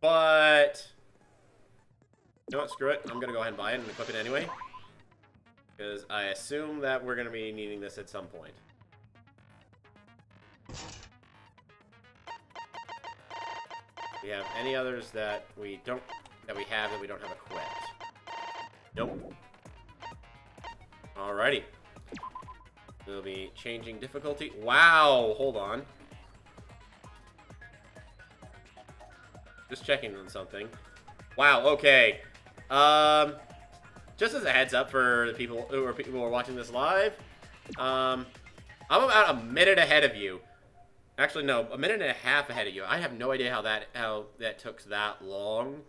But you know what? Screw it. I'm gonna go ahead and buy it and equip it anyway, because I assume that we're gonna be needing this at some point. Do we have any others that we don't that we have equipped? Nope. Alrighty. We'll be changing difficulty. Wow, hold on. Just checking on something. Wow, okay. Just as a heads up for the people who are watching this live, I'm about a minute ahead of you. Actually, no, a minute and a half ahead of you. I have no idea how that took that long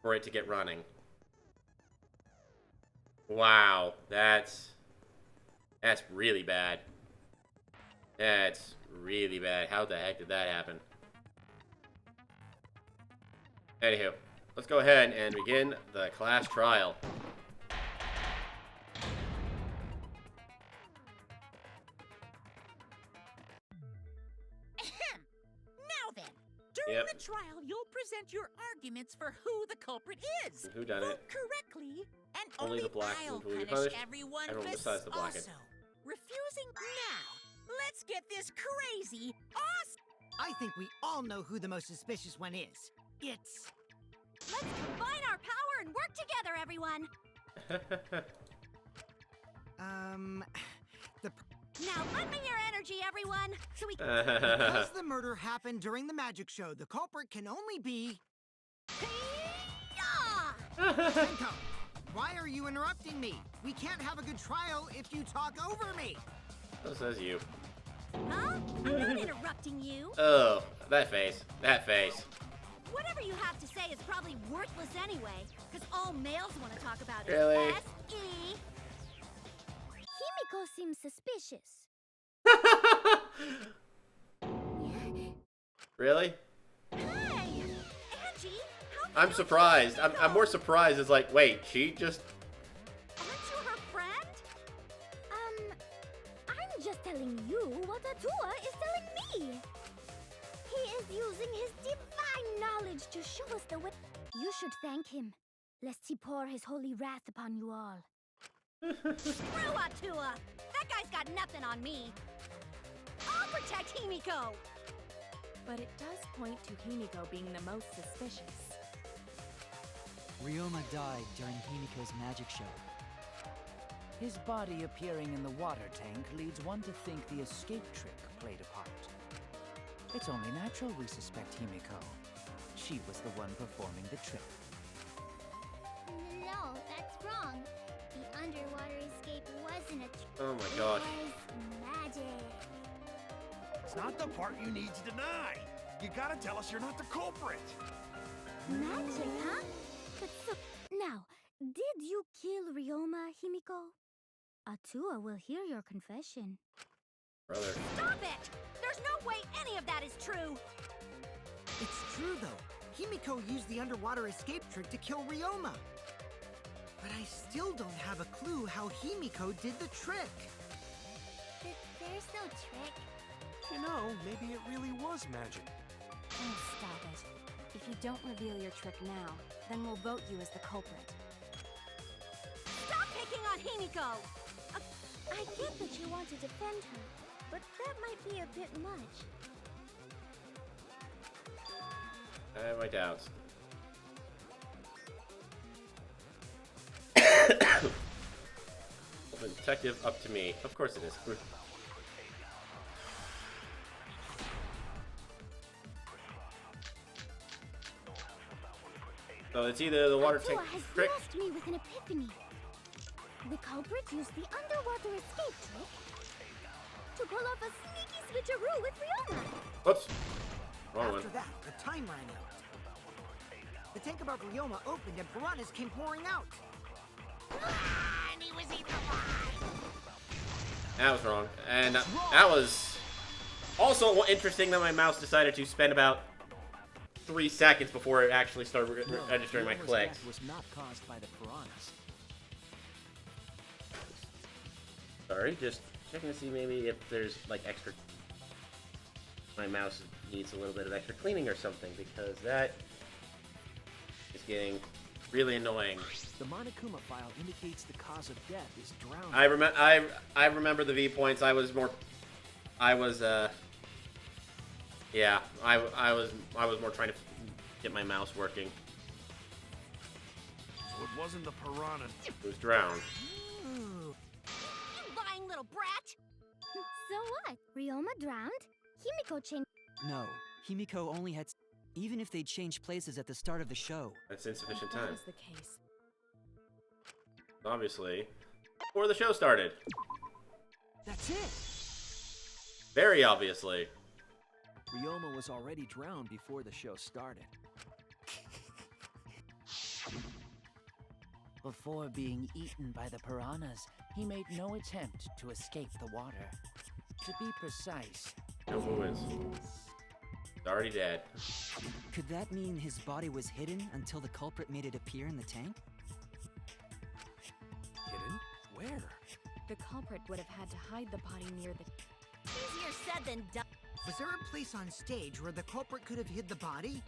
for it to get running. Wow, that's really bad. That's really bad. How the heck did that happen? Anywho, let's go ahead and begin the class trial. Now then, during the trial, you'll present your arguments for who the culprit is. Who done it? Vote correctly, and Only the black I'll will be punish punished. everyone Besides the black. also. Refusing now. Let's get this crazy awesome. I think we all know who the most suspicious one is. It's... Let's combine our power and work together, everyone! Now lend me your energy, everyone, so we can... Because the murder happened during the magic show, the culprit can only be... Senko, why are you interrupting me? We can't have a good trial if you talk over me. So says you. Huh? I'm not interrupting you. Oh, that face. That face. Whatever you have to say is probably worthless anyway, because all males want to talk about it. Really? S.E. Himiko seems suspicious. Really? Hey, Angie, how I'm surprised. I'm more surprised. It's like, wait, she just... Aren't you her friend? I'm just telling you what Atua is telling me. He is using his divine knowledge to show us the way. You should thank him, lest he pour his holy wrath upon you all. Screw Atua! That guy's got nothing on me. I'll protect Himiko! But it does point to Himiko being the most suspicious. Ryoma died during Himiko's magic show. His body appearing in the water tank leads one to think the escape trick played a part. It's only natural we suspect Himiko. She was the one performing the trick. No, that's wrong. The underwater escape wasn't a trick. Oh my gosh. It was magic. It's not the part you need to deny. You gotta tell us you're not the culprit. Magic, huh? But so, now, did you kill Ryoma, Himiko? Atua will hear your confession. Brother. Stop it! There's no way any of that is true! It's true, though. Himiko used the underwater escape trick to kill Ryoma. But I still don't have a clue how Himiko did the trick. There's no trick. You know, maybe it really was magic. Oh, stop it. If you don't reveal your trick now, then we'll vote you as the culprit. Stop picking on Himiko! I get that you want to defend her, but that might be a bit much. I have my doubts. The detective up to me. Of course it is. So it's either the water tank Atua has trick. blessed me with an epiphany. The culprit used the underwater escape trick to pull off a sneaky switcheroo with Ryoma. Whoops. Wrong one. After that, the time ran out. The tank above Ryoma opened and piranhas came pouring out. And he was eaten alive. That was wrong. And that was also interesting that my mouse decided to spend about 3 seconds before it actually started registering my Ryoma's clicks. death was not caused by the piranhas. Sorry, just checking to see maybe if there's like extra. My mouse needs a little bit of extra cleaning or something, because that getting really annoying. The Monokuma file indicates the cause of death is drowning. I remember the V points. I was more trying to get my mouse working. So it wasn't the piranha. It was drowned. You lying little brat! So what? Ryoma drowned? Himiko changed. No, Himiko only had. Even if they changed places at the start of the show. That's insufficient That time. was the case. Obviously, before the show started. That's it! Very obviously. Ryoma was already drowned before the show started. Before being eaten by the piranhas, he made no attempt to escape the water. To be precise, No who is. He's already dead. Could that mean his body was hidden until the culprit made it appear in the tank? hidden? Where? The culprit would have had to hide the body near the... Easier said than done. Was there a place on stage where the culprit could have hid the body?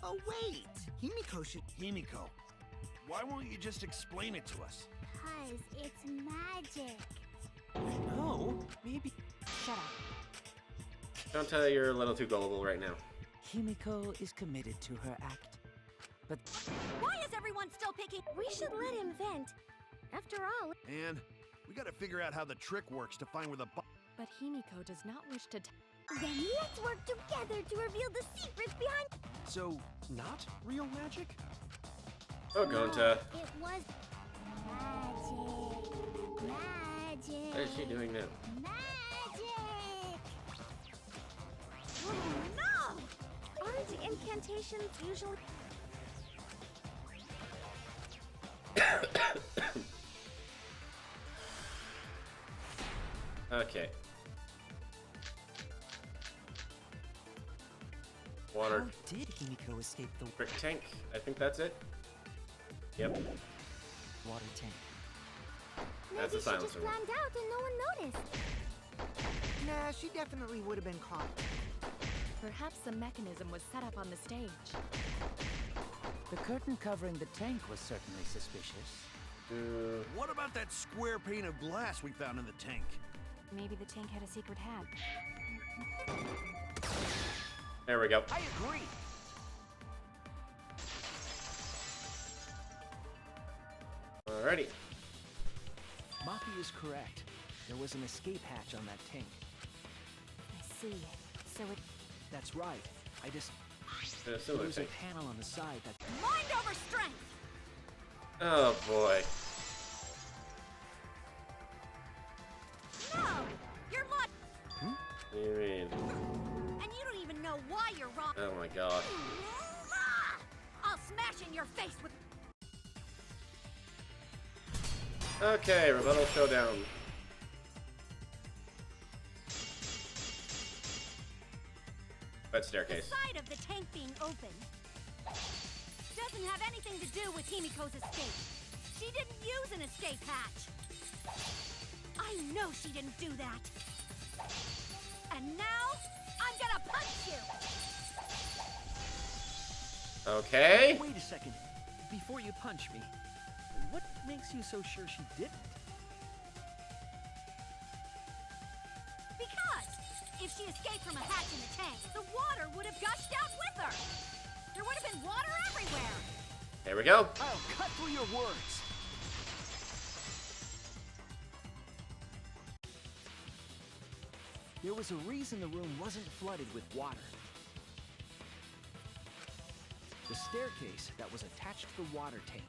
Oh, wait! Himiko should... Himiko, why won't you just explain it to us? Cause it's magic. No, maybe. Shut up. Don't tell you're a little too gullible right now. Himiko is committed to her act. But Why is everyone still picking? We should let him vent. After all, And we gotta figure out how the trick works to find where the But Himiko does not wish to... then let's work together to reveal the secrets behind. So, not real magic? Oh, Gonta. It was magic. Magic. What is she doing now? Magic. Oh, no! Aren't incantations usually? Okay. Water How did Himiko escape the brick tank. I think that's it. Yep. water tank? That's Maybe a she silencer just one. blanked out and no one noticed. Nah, she definitely would have been caught. Perhaps the mechanism was set up on the stage. the curtain covering the tank was certainly suspicious. What about that square pane of glass we found in the tank? Maybe the tank had a secret hat. There we go. I agree. Alrighty. Maki is correct. There was an escape hatch on that tank. I see. So it... That's right. I just... Similar There's a tank. panel on the side that... Mind over strength! Oh boy. No! You're lying! What do you mean? And you don't even know why you're wrong. Oh my god. Ah! I'll smash in your face with... Okay, rebuttal showdown. Bed The staircase. side of the tank being open doesn't have anything to do with Himiko's escape. She didn't use an escape hatch. I know she didn't do that. And now, I'm gonna punch you! Okay. Wait a second. Before you punch me, what makes you so sure she didn't? Because if she escaped from a hatch in the tank, the water would have gushed out with her. There would have been water everywhere. There we go. I'll cut through your words. There was a reason the room wasn't flooded with water. The staircase that was attached to the water tank.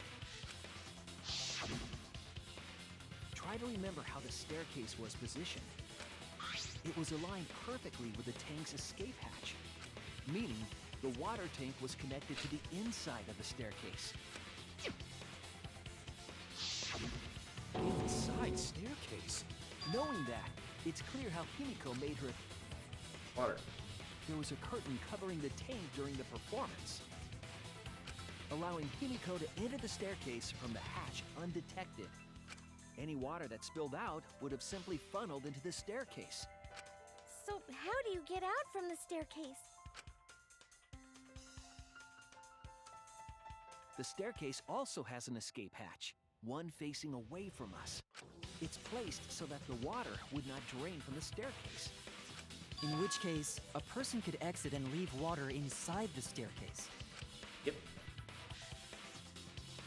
Try to remember how the staircase was positioned. It was aligned perfectly with the tank's escape hatch, meaning the water tank was connected to the inside of the staircase. Inside staircase? Knowing that, it's clear how Himiko made her... Water. There was a curtain covering the tank during the performance, allowing Himiko to enter the staircase from the hatch undetected. Any water that spilled out would have simply funneled into the staircase. So how do you get out from the staircase? The staircase also has an escape hatch, one facing away from us. It's placed so that the water would not drain from the staircase. In which case, a person could exit and leave water inside the staircase. Yep.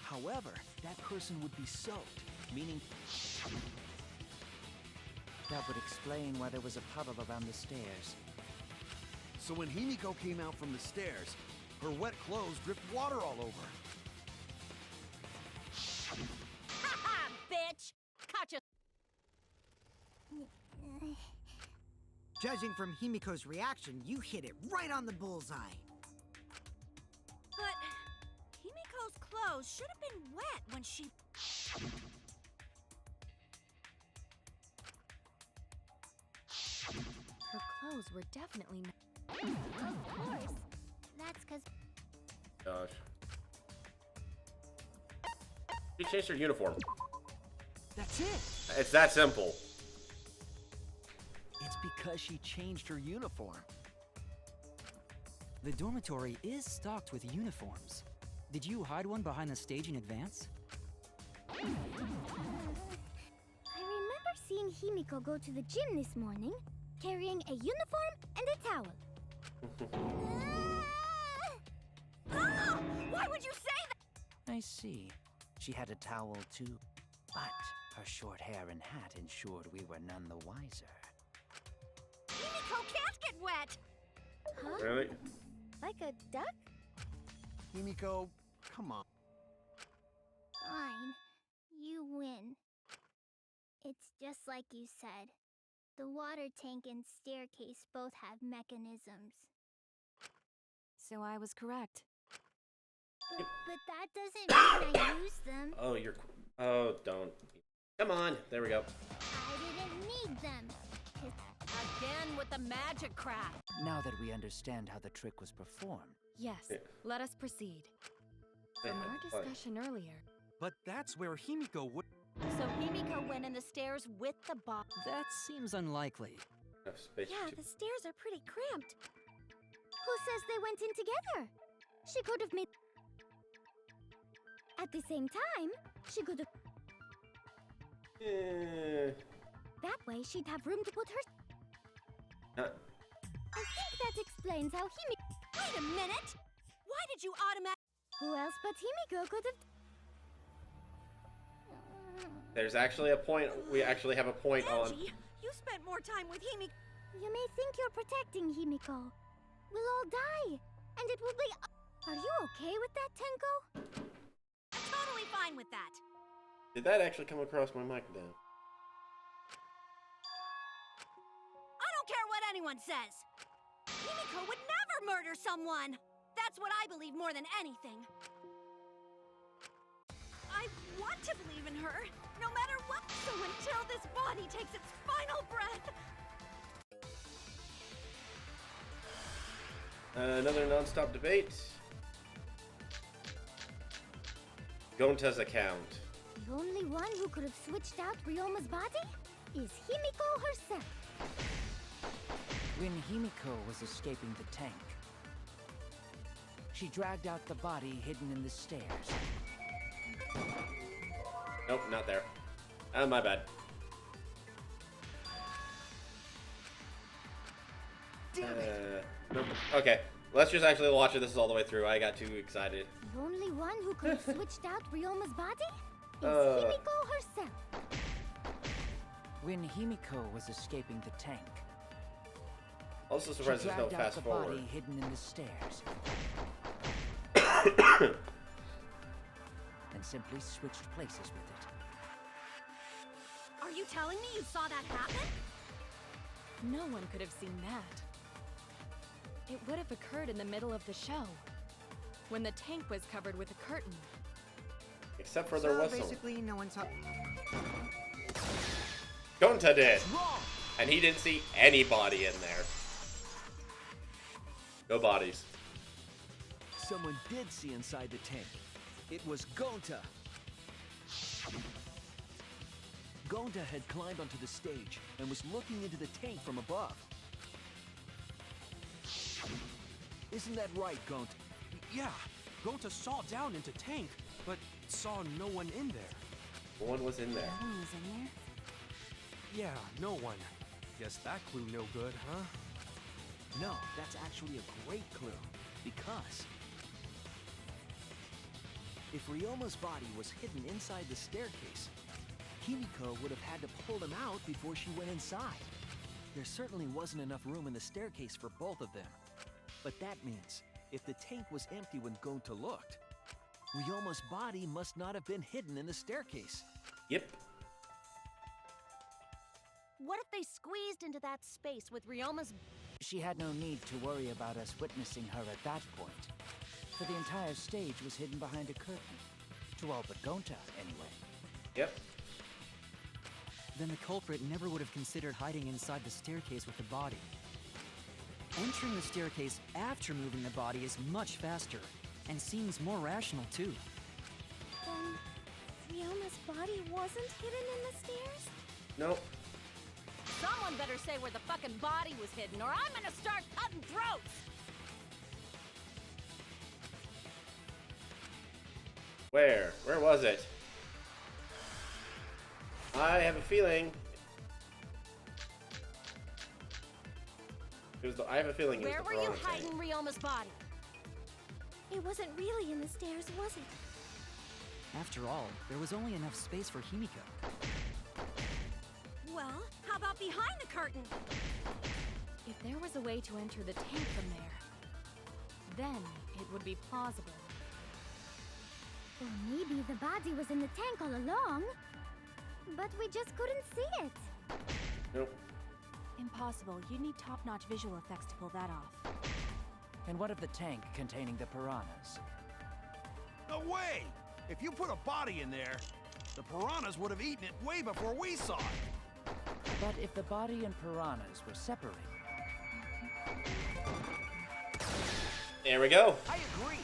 However, that person would be soaked, meaning That would explain why there was a puddle around the stairs. So when Himiko came out from the stairs, her wet clothes dripped water all over. Ha ha, bitch! Caught you. Judging from Himiko's reaction, you hit it right on the bullseye. But Himiko's clothes should have been wet when she... Her clothes were definitely not. Of course. That's because Gosh. She changed her uniform. that's it. It's that simple. It's because she changed her uniform. The dormitory is stocked with uniforms. Did you hide one behind the stage in advance? I remember seeing Himiko go to the gym this morning, carrying a uniform and a towel. Ah! Why would you say that? I see. She had a towel too, but her short hair and hat ensured we were none the wiser. Himiko can't get wet! Huh? Really? Like a duck? Himiko, come on. Fine. You win. It's just like you said. The water tank and staircase both have mechanisms. So I was correct. But that doesn't mean I use them. Oh, you're. Oh, don't. Come on. There we go. I didn't need them. Again with the magic crap. Now that we understand how the trick was performed, Yes, Yeah. let us proceed. Yeah, From our fine. discussion earlier, But that's where Himiko would. So Himiko went in the stairs with the box. That seems unlikely. Enough space Yeah, to- the stairs are pretty cramped. Who says they went in together? She could have made... At the same time, she could have... That way, she'd have room to put her... Uh, I think that explains how Himiko... Wait a minute! Why did you automatically... Who else but Himiko could have... There's actually a point. We actually have a point on. Angie, you spent more time with Himiko. You may think you're protecting Himiko. We'll all die, and it will be... Are you okay with that, Tenko? I'm totally fine with that. Did that actually come across my mic now? I don't care what anyone says. Himiko would never murder someone. That's what I believe more than anything. I want to believe in her, no matter what. So until this body takes its final breath, Another non-stop debate. Gonta's account. The only one who could have switched out Ryoma's body is Himiko herself. when Himiko was escaping the tank, she dragged out the body hidden in the stairs. Nope, not there. My bad. Nope. Okay, let's just actually watch it. This is all the way through. I got too excited. The only one who could have switched out Ryoma's body is Uh. Himiko herself. When Himiko was escaping the tank, Also she surprised there's no dragged out fast the forward. body hidden in the stairs and simply switched places with it. are you telling me you saw that happen? No one could have seen that. It would have occurred in the middle of the show, when the tank was covered with a curtain. Except for their So whistle. basically, no one saw... Gonta did! And he didn't see anybody in there. No bodies. Someone did see inside the tank. It was Gonta. Gonta had climbed onto the stage and was looking into the tank from above. Isn't that right, Gonta? Yeah, Gonta saw down into tank, but saw no one in there. No one was in there. No one was in there? Yeah, no one. Guess that clue no good, huh? No, that's actually a great clue. Because if Ryoma's body was hidden inside the staircase, Himiko would have had to pull him out before she went inside. There certainly wasn't enough room in the staircase for both of them. But that means, if the tank was empty when Gonta looked, Ryoma's body must not have been hidden in the staircase. Yep. What if they squeezed into that space with Ryoma's... She had no need to worry about us witnessing her at that point, for the entire stage was hidden behind a curtain. To all but Gonta, anyway. Yep. Then the culprit never would have considered hiding inside the staircase with the body. Entering the staircase after moving the body is much faster, and seems more rational too. Then Ryoma's body wasn't hidden in the stairs? Nope. Someone better say where the fucking body was hidden, or I'm gonna start cutting throats! Where? Where was it? I have a feeling. I have a feeling it was Where the were you piranha hiding tank. Ryoma's body? It wasn't really in the stairs, was it? After all, there was only enough space for Himiko. Well, how about behind the curtain? If there was a way to enter the tank from there, then it would be plausible. Or maybe the body was in the tank all along, but we just couldn't see it. Nope. Impossible. You'd need top-notch visual effects to pull that off. And what of the tank containing the piranhas? No way! If you put a body in there, the piranhas would have eaten it way before we saw it. But if the body and piranhas were separated... There we go. I agree.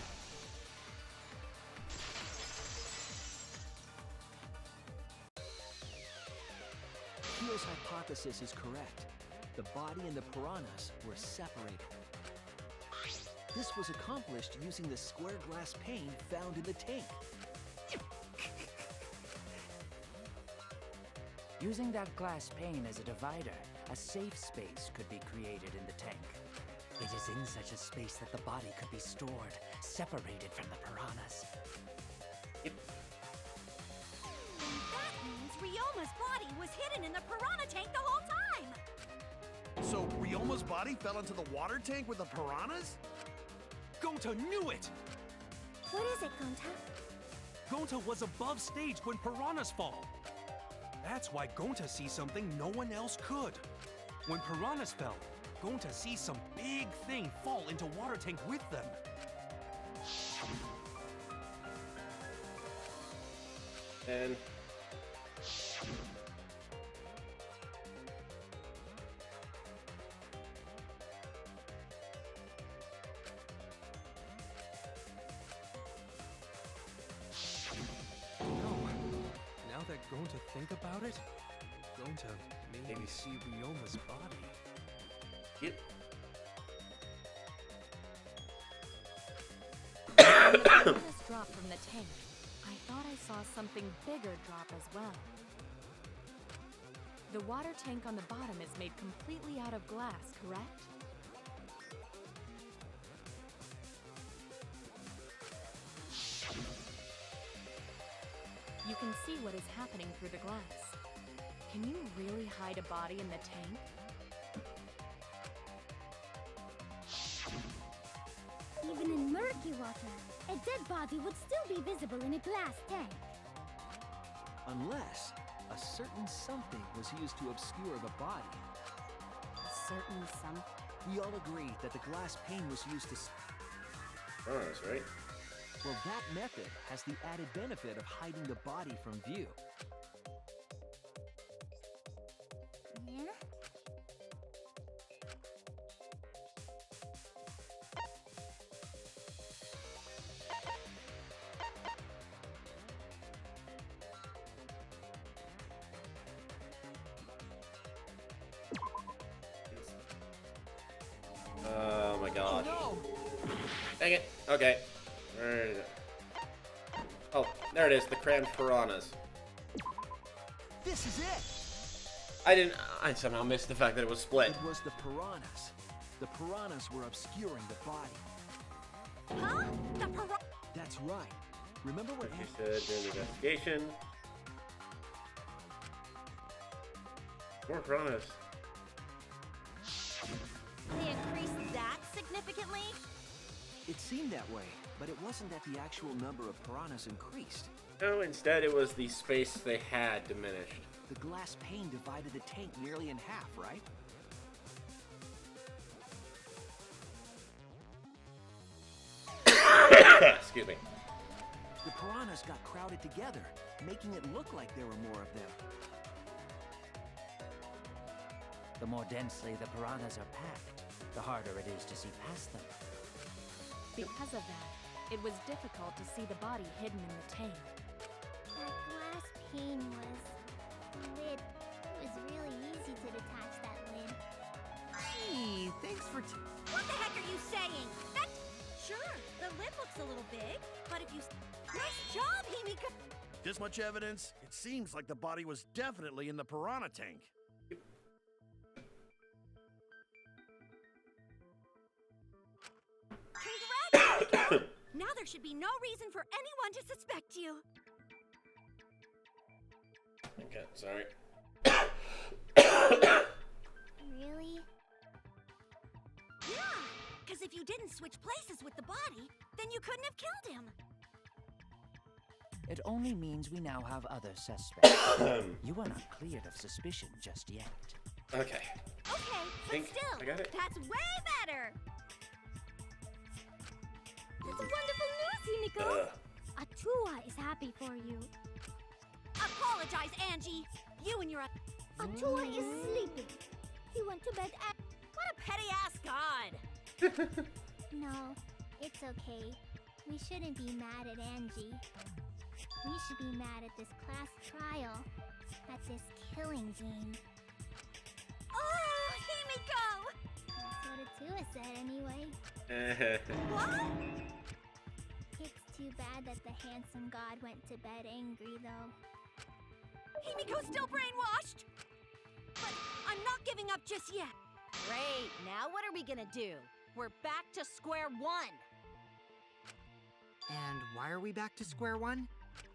Kyo's hypothesis is correct. The body and the piranhas were separated. This was accomplished using the square glass pane found in the tank. Using that glass pane as a divider, a safe space could be created in the tank. It is in such a space that the body could be stored, separated from the piranhas. Yep. Then that means Ryoma's body was hidden in the piranha tank the whole time! So Ryoma's body fell into the water tank with the piranhas? Gonta knew it! What is it, Gonta? Gonta was above stage when piranhas fall. That's why Gonta sees something no one else could. When piranhas fell, Gonta sees some big thing fall into water tank with them. And Now that Gonta think about it, Gonta maybe see Ryoma's body. yep. When the piranhas dropped from the tank, I thought I saw something bigger drop as well. The water tank on the bottom is made completely out of glass, correct? You can see what is happening through the glass. Can you really hide a body in the tank? Even in murky water, a dead body would still be visible in a glass tank. Unless a certain something was used to obscure the body. A certain some... We all agreed that the glass pane was used to... Piranhas, right? Well, that method has the added benefit of hiding the body from view. Yeah? Oh my god. No! Dang it. Okay. Where is it? Oh, there it is. The crammed piranhas. This is it! I somehow missed the fact that it was split. It was the piranhas. The piranhas were obscuring the body. Huh? The piranha. That's right. Remember what She said during the investigation. More piranhas. They increased that significantly? It seemed that way, but it wasn't that the actual number of piranhas increased. No, instead it was the space they had diminished. The glass pane divided the tank nearly in half, right? Excuse me. The piranhas got crowded together, making it look like there were more of them. The more densely the piranhas are packed, the harder it is to see past them. Because of that, it was difficult to see the body hidden in the tank. That glass pane was... lid. It was really easy to detach that lid. Gee, thanks for What the heck are you saying? That... Sure, the lid looks a little big, but if you... Nice job, Himiko! This much evidence? It seems like the body was definitely in the piranha tank. Congrats, Himiko! Now there should be no reason for anyone to suspect you. Okay, sorry. Really? Yeah, because if you didn't switch places with the body, then you couldn't have killed him. It only means we now have other suspects. You are not cleared of suspicion just yet. Okay. Okay, but Think still, I got it. that's way better. That's wonderful news, Himiko! Atua is happy for you. Apologize, Angie. You and your... Atua is sleeping. He went to bed at... What a petty-ass god. No, it's okay. We shouldn't be mad at Angie. We should be mad at this class trial. At this killing gene. Oh, Himiko! That's what Atua said anyway. What? It's too bad that the handsome god went to bed angry, though. Himiko's still brainwashed. But I'm not giving up just yet. Great, now what are we gonna do? We're back to square one. And why are we back to square one?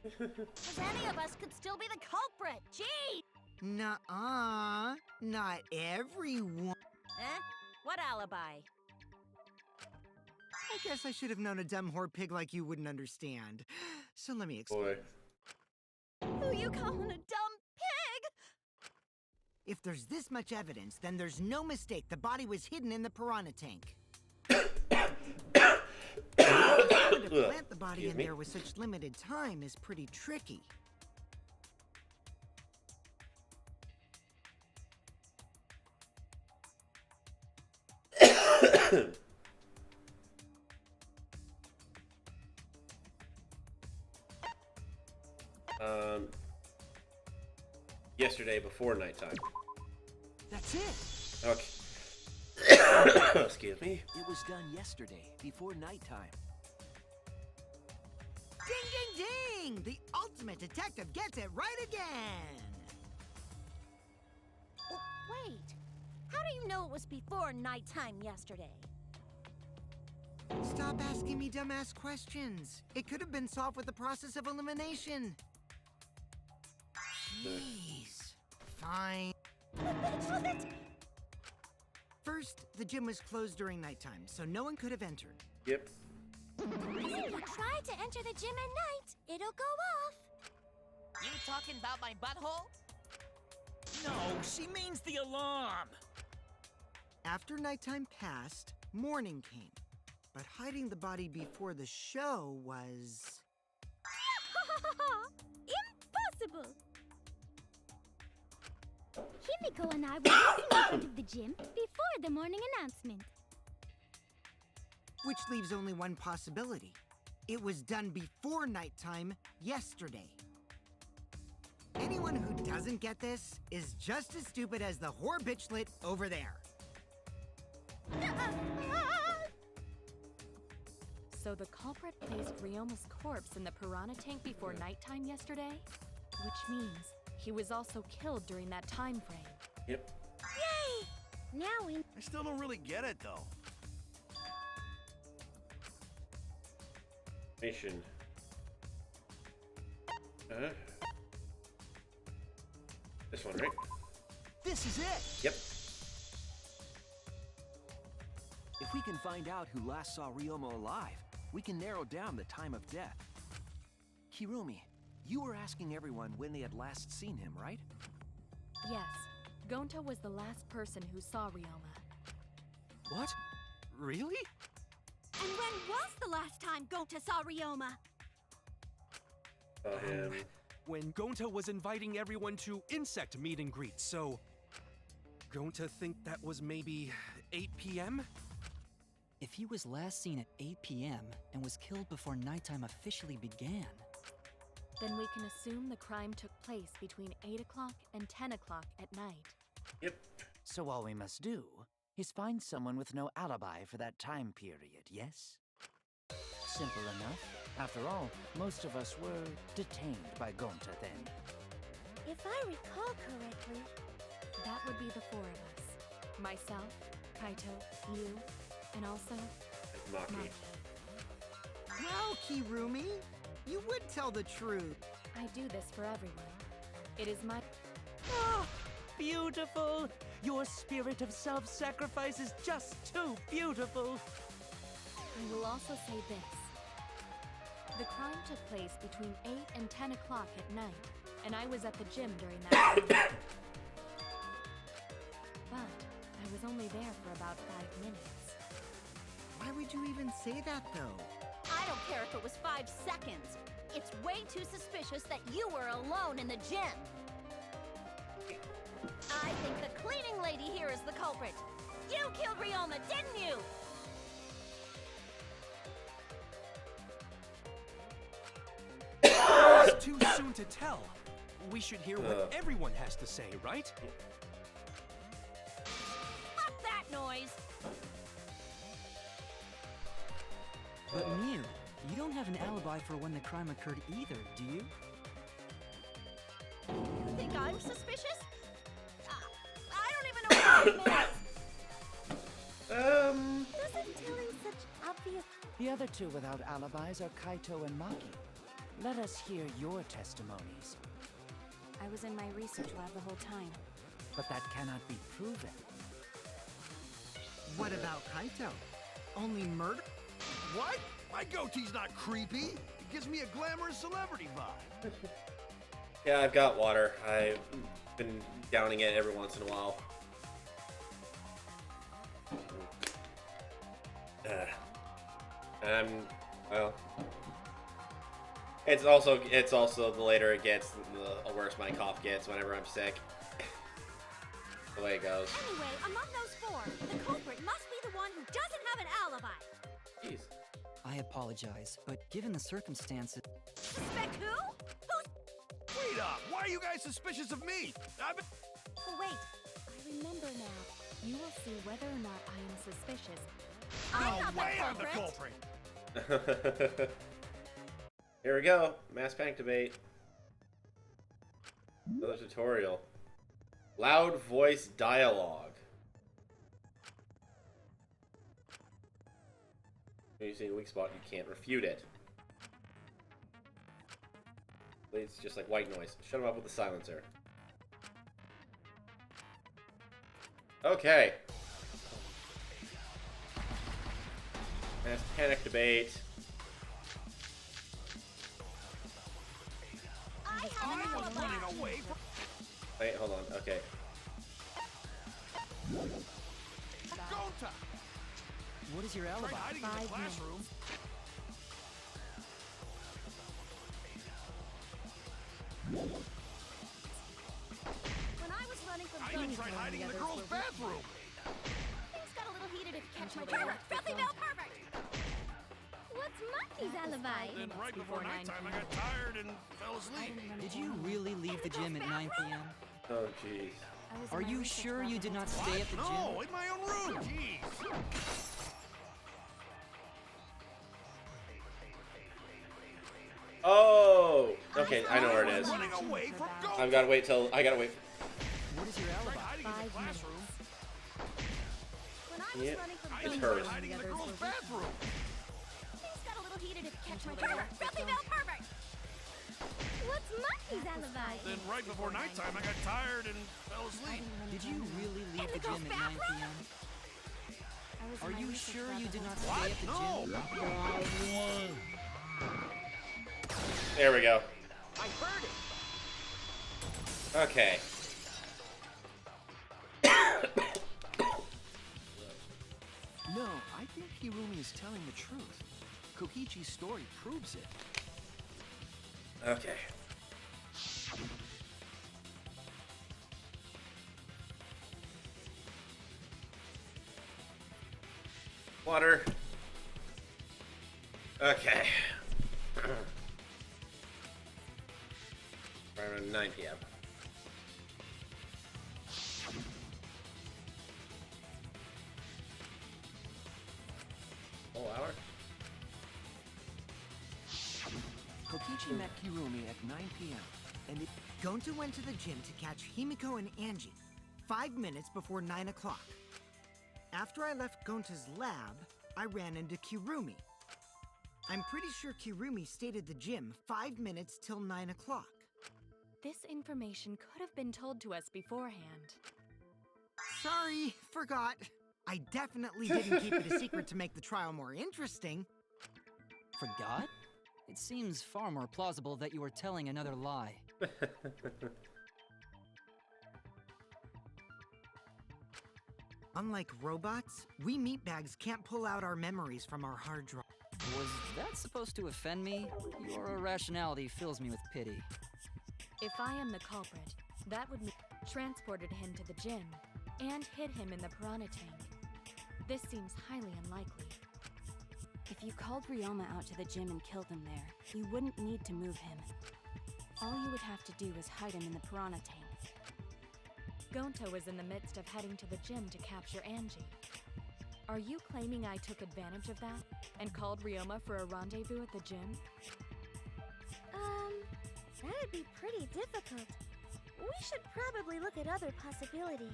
Because any of us could still be the culprit. Gee! Nuh-uh. Not everyone. Eh? What alibi? I guess I should have known a dumb whore pig like you wouldn't understand. So let me explain. Boy. Who you calling a dumb pig? If there's this much evidence, then there's no mistake the body was hidden in the piranha tank. To plant the body in there with such limited time is pretty tricky. Yesterday before nighttime. That's it! Okay. Excuse me. It was done yesterday, before nighttime. Ding, ding, ding! The ultimate detective gets it right again! Oh, wait. How do you know it was before nighttime yesterday? Stop asking me dumbass questions. It could have been solved with the process of elimination. Jeez. Fine. First, the gym was closed during nighttime, so no one could have entered. Yep. If you try to enter the gym at night, it'll go off. You talking about my butthole? No, she means the alarm! After nighttime passed, morning came. But hiding the body before the show was... Impossible! Himiko and I were walking in front of the gym before the morning announcement. Which leaves only one possibility. It was done before nighttime yesterday. Anyone who doesn't get this is just as stupid as the whore bitchlet over there. So So the culprit placed Ryoma's corpse in the piranha tank before nighttime yesterday? Which means he was also killed during that time frame. Yep. Yay! Now we... I still don't really get it, though. Mission. This one, right? This is it! Yep. If we can find out who last saw Ryoma alive, we can narrow down the time of death. Kirumi, you were asking everyone when they had last seen him, right? Yes, Gonta was the last person who saw Ryoma. What? Really? And when was the last time Gonta saw Ryoma? Him. When Gonta was inviting everyone to insect meet and greet, so... Gonta think that was maybe 8 p.m.? If he was last seen at 8 p.m. and was killed before nighttime officially began, Then we can assume the crime took place between 8 o'clock and 10 o'clock at night. Yep. So all we must do is find someone with no alibi for that time period, yes? Simple enough. After all, most of us were detained by Gonta then. If I recall correctly... That would be the four of us. Myself, Kaito, you, and also Maki. Maki. Well, Kirumi, you would tell the truth. I do this for everyone. It is my... Ah, beautiful! Your spirit of self-sacrifice is just too beautiful! I will also say this. The crime took place between 8 and 10 o'clock at night, and I was at the gym during that time. But I was only there for about 5 minutes. Why would you even say that, though? I don't care if it was 5 seconds. It's way too suspicious that you were alone in the gym. I think the cleaning lady here is the culprit. You killed Ryoma, didn't you? It's too soon to tell. We should hear what everyone has to say, right? Fuck that noise. But Miu, you don't have an alibi for when the crime occurred either, do you? You think I'm suspicious? I don't even know what that means. Doesn't telling such obvious... The other two without alibis are Kaito and Maki. Let us hear your testimonies. I was in my research lab the whole time. But that cannot be proven. What about Kaito? Only murder? What? My goatee's not creepy. It gives me a glamorous celebrity vibe. Yeah, I've got water. I've been downing it every once in a while. Well, it's also the later it gets, the worse my cough gets whenever I'm sick. The way it goes. Anyway, among those four, the culprit must be the one who doesn't have an alibi. Jeez. I apologize, but given the circumstances... Suspect who? Who's... Wait up! Why are you guys suspicious of me? I've been... Oh, wait. I remember now. You will see whether or not I am suspicious. I'm not way the I'm the culprit. culprit. Here we go. Mass panic debate. Another tutorial. Loud voice dialogue. When you see a weak spot, you can't refute it. It's just like white noise. Shut him up with the silencer. Okay. Mass panic debate. I have I'm an not alibi. running away from... Wait, hold on. Okay. Gonta! What is your alibi? Tried hiding in the 5 classroom. When I was running from I even Gonta, tried hiding in the others girls' were bathroom. things got a little heated if you catch my Until they drift. left the Filthy zone. Bell Perfect! What's Maki's alibi? Then right before before 9 nighttime, I p.m. got tired and fell asleep. Did you really leave the gym at 9 p.m.? Oh, jeez. I was in Are my you research sure lab you the did whole not time. stay at the gym? No, in my own room. Jeez. Okay, I know where it is. Running away from Gonta. I gotta wait till. I gotta wait. What is your alibi? Hiding in the 5 minutes. classroom. When I was Yeah, running from it's Gonta, hers. Hiding in the girls' bathroom. things got a little heated if you catch my drift. Filthy male pervert! What's Monkey's alibi? Then right before nighttime, I got tired and fell asleep. Did you really leave the gym at 9 p.m.? Are you sure you did not stay at the No. gym? There we go. I heard it. Okay. No, I think Hirumi is telling the truth. Kokichi's story proves it. Okay. Water. Okay. Around 9 p.m. Whole hour? Kokichi met Hirumi at 9 p.m. and it Gonta went to the gym to catch Himiko and Angie 5 minutes before 9 o'clock. After I left Gonta's lab, I ran into Kirumi. I'm pretty sure Kirumi stayed at the gym 5 minutes till 9 o'clock. This information could have been told to us beforehand. Sorry, forgot. I definitely didn't keep it a secret to make the trial more interesting. Forgot? It seems far more plausible that you were telling another lie. Unlike robots, we meatbags can't pull out our memories from our hard drive. Was that supposed to offend me? Your irrationality fills me with pity. If I am the culprit, that would mean transported him to the gym and hid him in the piranha tank. This seems highly unlikely. If you called Ryoma out to the gym and killed him there, you wouldn't need to move him. All you would have to do is hide him in the piranha tank. Gonta was in the midst of heading to the gym to capture Angie. Are you claiming I took advantage of that and called Ryoma for a rendezvous at the gym? That'd be pretty difficult. We should probably look at other possibilities.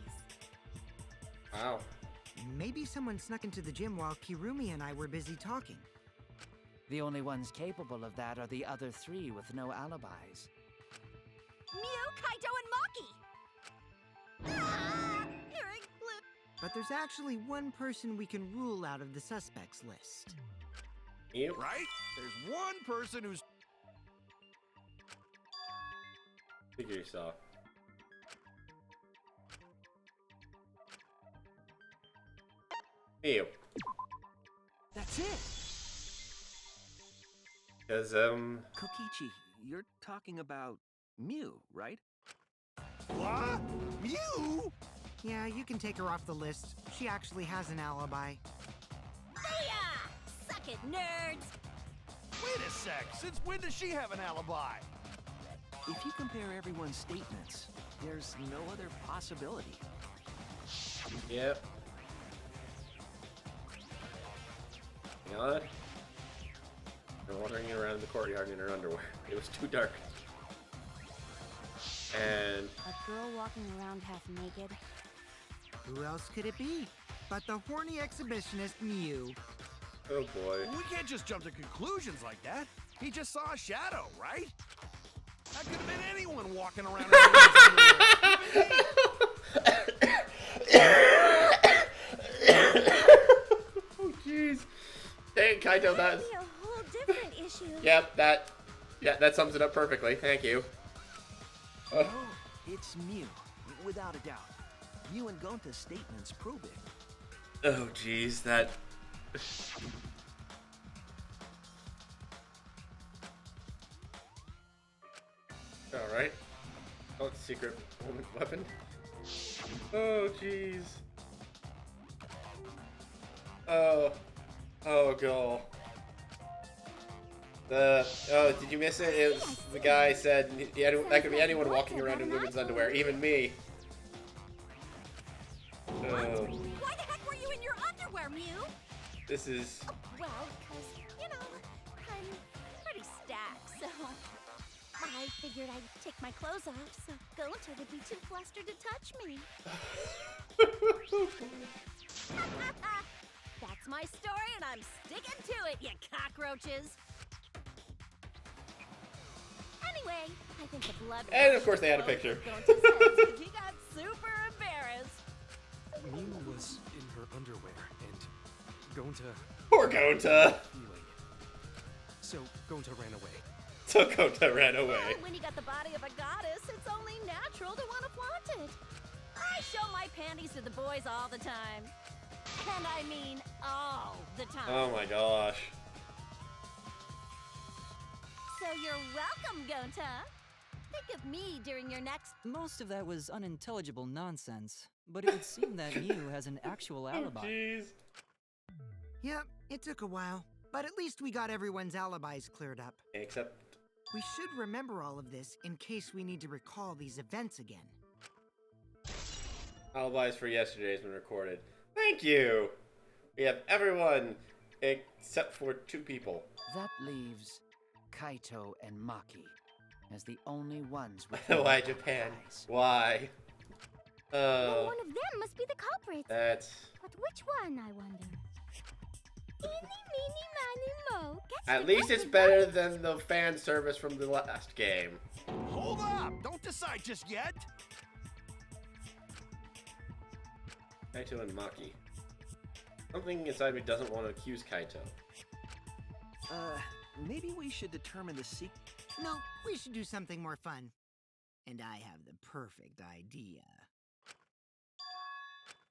Wow. Maybe someone snuck into the gym while Kirumi and I were busy talking. The only ones capable of that are the other three with no alibis. Mew, Kaito, and Maki! Ah! Eric, Blip. But there's actually one person we can rule out of the suspects list. You? Right? There's one person who's... Figure yourself. You. That's it. Cause Kokichi, you're talking about Mew, right? What? Mew? Yeah, you can take her off the list. She actually has an alibi. Booyah! Suck it, nerds! Wait a sec. Since when does she have an alibi? If you compare everyone's statements, there's no other possibility. yep. Hang on. We're wandering around the courtyard in her underwear. It was too dark. And A girl walking around half naked? Who else could it be but the horny exhibitionist Mew? oh boy. We can't just jump to conclusions like that. He just saw a shadow, right? That could have been anyone walking around in the woods. Oh jeez. Dang, Kaito, that's That'd be a whole different issue. yep. That sums it up perfectly. Thank you. No, it's Mew, without a doubt. Mew and Gonta's statements prove it. Oh jeez, that. All right. Oh, secret weapon. Oh jeez. Oh, goal. Did you miss it? It was the guy said that could be anyone walking around in women's underwear, even me. Oh, Why the heck were you in your underwear, Mew? this is. Well, because, you know, I'm pretty stacked, so... I figured I'd take my clothes off so Gonta would be too flustered to touch me. That's my story, and I'm sticking to it, you cockroaches. Anyway, I think the blood. And of course, they had a picture. Gonta's head because he got super embarrassed. Miu was in her underwear, and Gonta... Poor Gonta. So Gonta ran away. So Gonta ran away. Well, when you got the body of a goddess, it's only natural to want to flaunt it. I show my panties to the boys all the time. And I mean all the time. Oh my gosh. So you're welcome, Gonta. Think of me during your next... Most of that was unintelligible nonsense, but it would seem that Miu has an actual alibi. Jeez. Yep, it took a while, but at least we got everyone's alibis cleared up. Except... We should remember all of this in case we need to recall these events again. Alibis for yesterday has been recorded. Thank you! We have everyone except for 2 people. That leaves Kaito and Maki as the only ones with Why Japan? eyes. Why? Well, one of them must be the culprit. That's... But which one, I wonder? Eeny, meeny, miny, mo. Catch At the least it's culprit, better right? than the fan service from the last game. Hold up! Don't decide just yet! Kaito and Maki. Something inside me doesn't want to accuse Kaito. Maybe we should determine the secret. No, we should do something more fun. And I have the perfect idea.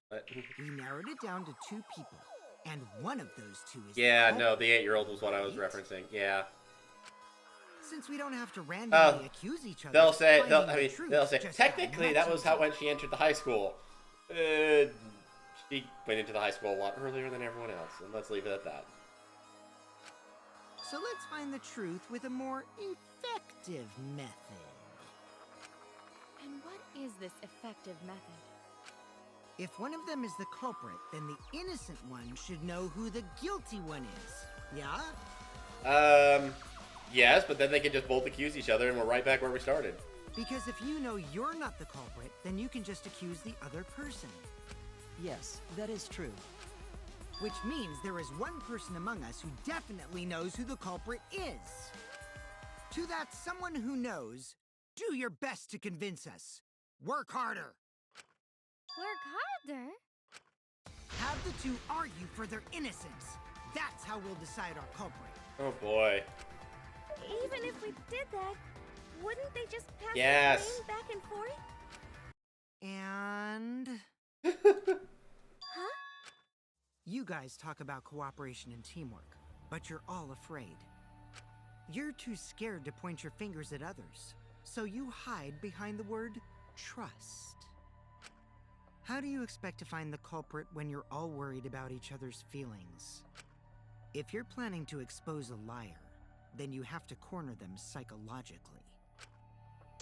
But, We narrowed it down to 2 people, and one of those 2 is yeah, the no, culprit, the 8-year-old was what I was right? referencing. Yeah. Since we don't have to randomly accuse each other, They'll say, finding the truth they'll say, just got technically much that was how easier. when she entered the high school. She went into the high school a lot earlier than everyone else, and let's leave it at that. So let's find the truth with a more effective method. And what is this effective method? If one of them is the culprit, then the innocent one should know who the guilty one is. Yeah? Yes, but then they can just both accuse each other and we're right back where we started. Because if you know you're not the culprit, then you can just accuse the other person. Yes, that is true. Which means there is one person among us who definitely knows who the culprit is. To that someone who knows, do your best to convince us. Work harder. Work harder? Have the 2 argue for their innocence. That's how we'll decide our culprit. Oh boy. Even if we did that, wouldn't they just pass Yes. the blame back and forth? And... Huh? You guys talk about cooperation and teamwork, but you're all afraid. You're too scared to point your fingers at others, so you hide behind the word trust. How do you expect to find the culprit when you're all worried about each other's feelings? If you're planning to expose a liar, then you have to corner them psychologically.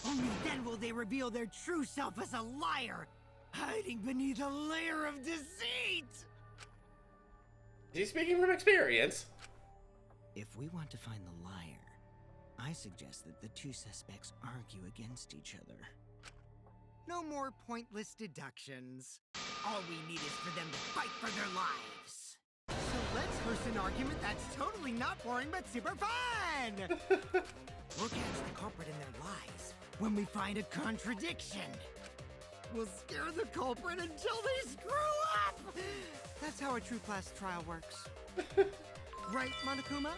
Only then will they reveal their true self as a liar, hiding beneath a layer of deceit! Is he speaking from experience? If we want to find the liar, I suggest that the 2 suspects argue against each other. No more pointless deductions. All we need is for them to fight for their lives. So let's host an argument that's totally not boring but super fun! We'll catch the culprit in their lies when we find a contradiction. We'll scare the culprit until they screw up! That's how a true class trial works. Right, Monokuma?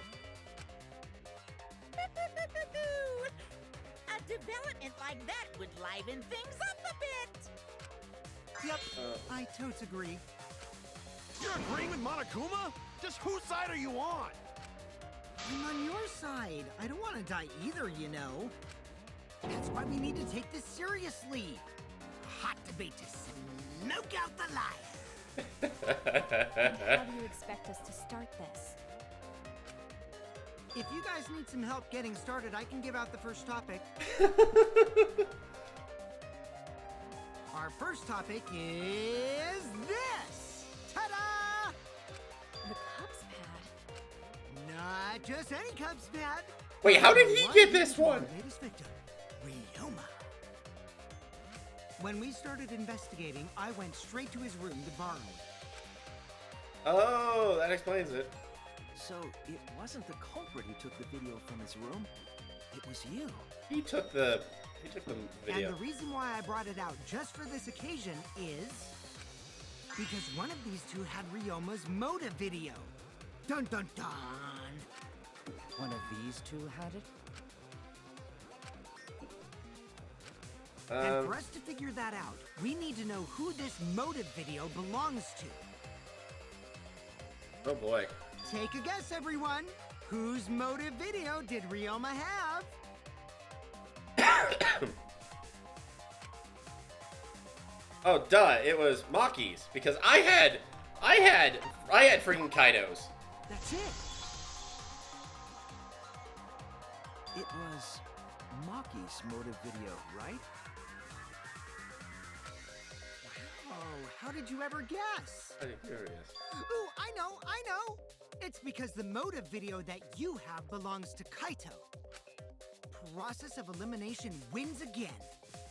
A development like that would liven things up a bit. Yep, I totes agree. You're agreeing with Monokuma? Just whose side are you on? I'm on your side. I don't want to die either, you know. That's why we need to take this seriously. A hot debate to smoke out the liar. And how do you expect us to start this? If you guys need some help getting started, I can give out the first topic. Our first topic is this! Ta-da! The Cubs pad? Not just any Cubs pad. Wait, how did he get this one? Latest victim, Ryoma. When we started investigating, I went straight to his room to borrow it. Oh, that explains it. So it wasn't the culprit who took the video from his room. It was you. He took the video. And the reason why I brought it out just for this occasion is because one of these two had Ryoma's motive video. Dun dun dun. One of these two had it? And for us to figure that out, we need to know who this motive video belongs to. Oh boy. Take a guess, everyone. Whose motive video did Ryoma have? Oh, duh! It was Maki's because I had freaking Kaido's. That's it. It was Maki's motive video, right? Oh, how did you ever guess? I'm curious. Ooh, I know. It's because the motive video that you have belongs to Kaito. Process of elimination wins again.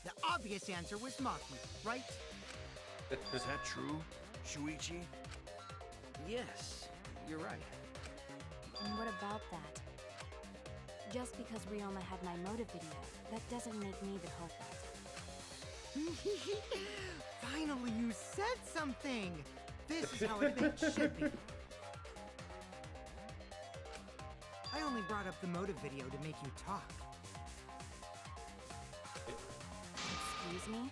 The obvious answer was Maki, right? Is that true, Shuichi? Yes, you're right. And what about that? Just because Ryoma had my motive video, that doesn't make me the culprit. Finally, you said something! This is how it should be. I only brought up the motive video to make you talk. Excuse me?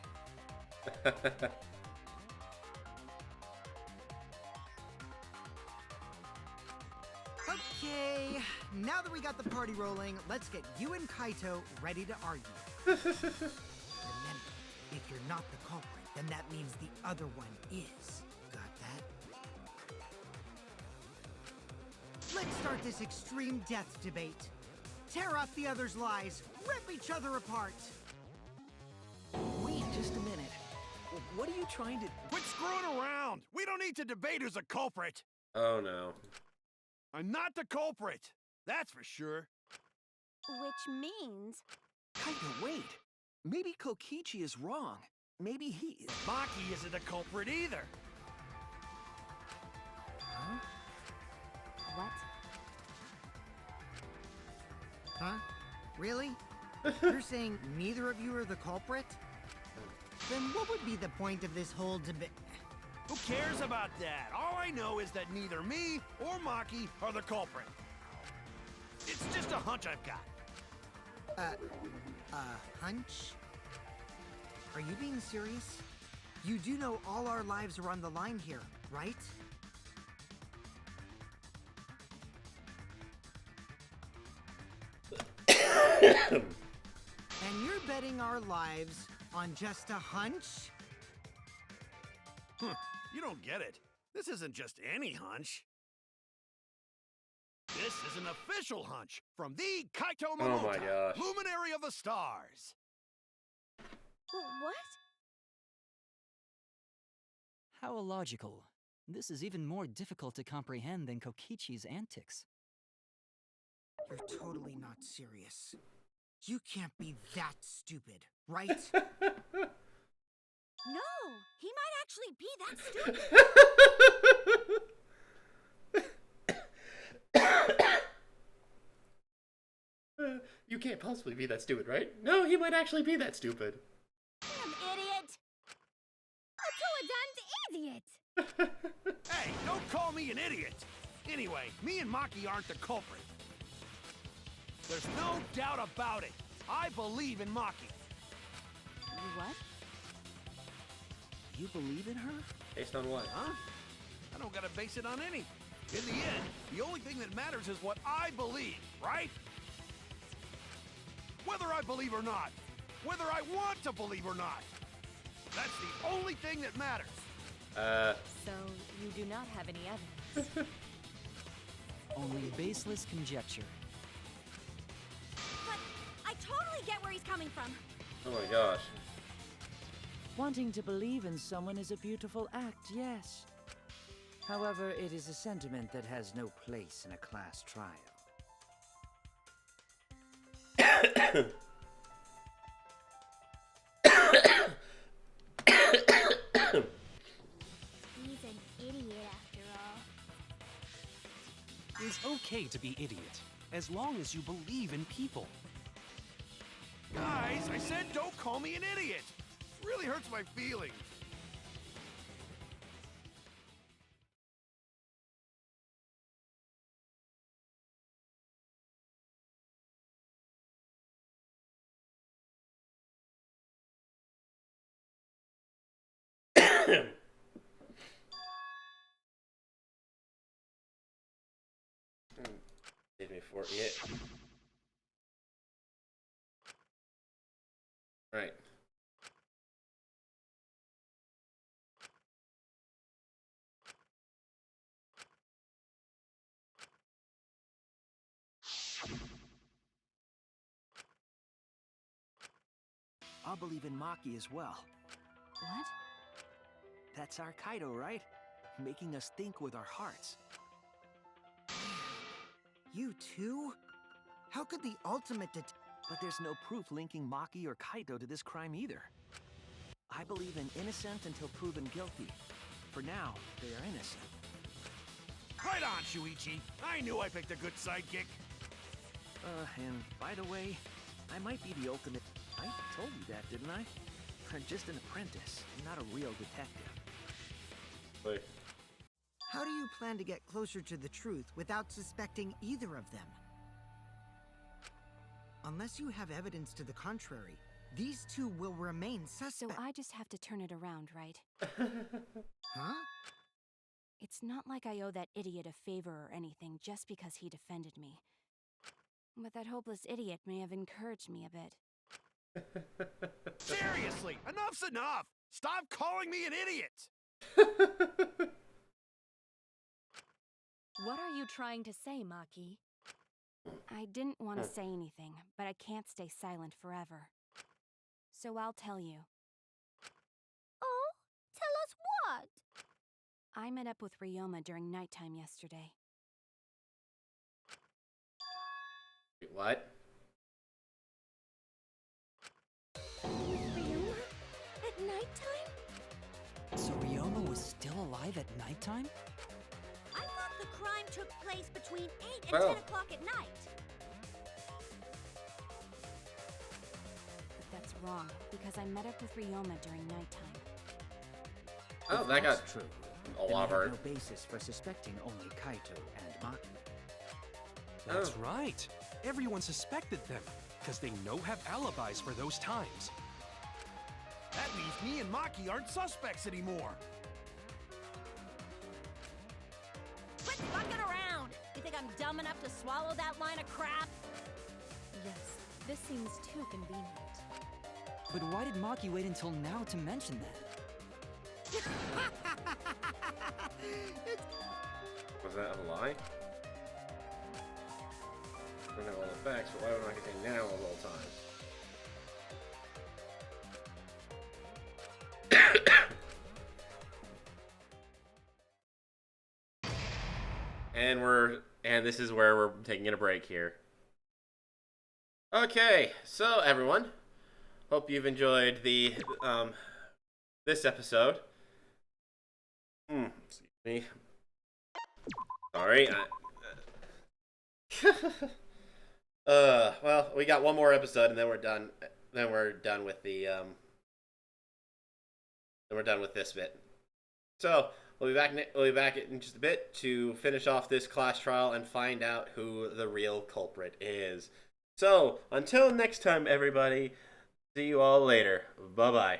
Okay, now that we got the party rolling, let's get you and Kaito ready to argue. Remember, if you're not the culprit, then that means the other one is. Got that? Let's start this extreme death debate. Tear up the other's lies, rip each other apart. Wait just a minute. What are you trying to... Quit screwing around! We don't need to debate who's a culprit! Oh no. I'm not the culprit! That's for sure. Which means... Kaito, wait. Maybe Kokichi is wrong. Maybe he... Maki isn't a culprit either! Huh? What? Huh? Really? You're saying neither of you are the culprit? Then what would be the point of this whole debate? Who cares about that? All I know is that neither me or Maki are the culprit. It's just a hunch I've got. Hunch? Are you being serious? You do know all our lives are on the line here, right? And you're betting our lives on just a hunch? You don't get it. This isn't just any hunch. This is an official hunch from the Kaito Momota, Oh my gosh. Luminary of the Stars. What? How illogical. This is even more difficult to comprehend than Kokichi's antics. You're totally not serious. You can't be that stupid, right? No, he might actually be that stupid. You can't possibly be that stupid, right? No, he might actually be that stupid. Damn idiot! A idiot! Hey, don't call me an idiot. Anyway, me and Maki aren't the culprit. There's no doubt about it. I believe in Maki. You what? You believe in her? Based on what? Huh? I don't gotta base it on anything. In the end, the only thing that matters is what I believe, right? Whether I believe or not. Whether I want to believe or not. That's the only thing that matters. So, you do not have any evidence. Only baseless conjecture. But I totally get where he's coming from. Oh my gosh. Wanting to believe in someone is a beautiful act, yes. However, it is a sentiment that has no place in a class trial. He's an idiot after all. It's okay to be idiot, as long as you believe in people. Guys, I said don't call me an idiot. It really hurts my feelings. Did me for it. Right. I'll believe in Maki as well. What? That's our Kaido, right? Making us think with our hearts. You too? How could the ultimate But there's no proof linking Maki or Kaido to this crime either. I believe in innocent until proven guilty. For now, they are innocent. Right on, Shuichi. I knew I picked a good sidekick. And by the way, I might be the ultimate... I told you that, didn't I? I'm just an apprentice, not a real detective. Wait. How do you plan to get closer to the truth without suspecting either of them? Unless you have evidence to the contrary, these two will remain So suspect. I just have to turn it around, right? Huh? It's not like I owe that idiot a favor or anything just because he defended me. But that hopeless idiot may have encouraged me a bit. Seriously, enough's enough. Stop calling me an idiot. What are you trying to say, Maki? I didn't want to say anything, but I can't stay silent forever. So I'll tell you. Oh? Tell us what? I met up with Ryoma during nighttime yesterday. What? Ryoma? At nighttime? So Ryoma was still alive at nighttime? I thought the crime took place between 8 and Well. 10 o'clock at night. But that's wrong, because I met up with Ryoma during nighttime. Oh, If that got that's true. a Then we lot have hard. no basis for suspecting only Kaito and Maki. That's Oh. right. Everyone suspected them, because they know have alibis for those times. That means me and Maki aren't suspects anymore. Quit fucking around! You think I'm dumb enough to swallow that line of crap? Yes, this seems too convenient. But why did Maki wait until now to mention that? Was that a lie? I don't know all the facts, but why would I say now of all times? And this is where we're taking a break here. Okay, so everyone, hope you've enjoyed the this episode. Excuse me. Sorry. Well, we got one more episode, and then we're done. Then we're done with the Then we're done with this bit. So we'll be back. We'll be back in just a bit to finish off this class trial and find out who the real culprit is. So until next time, everybody. See you all later. Bye bye.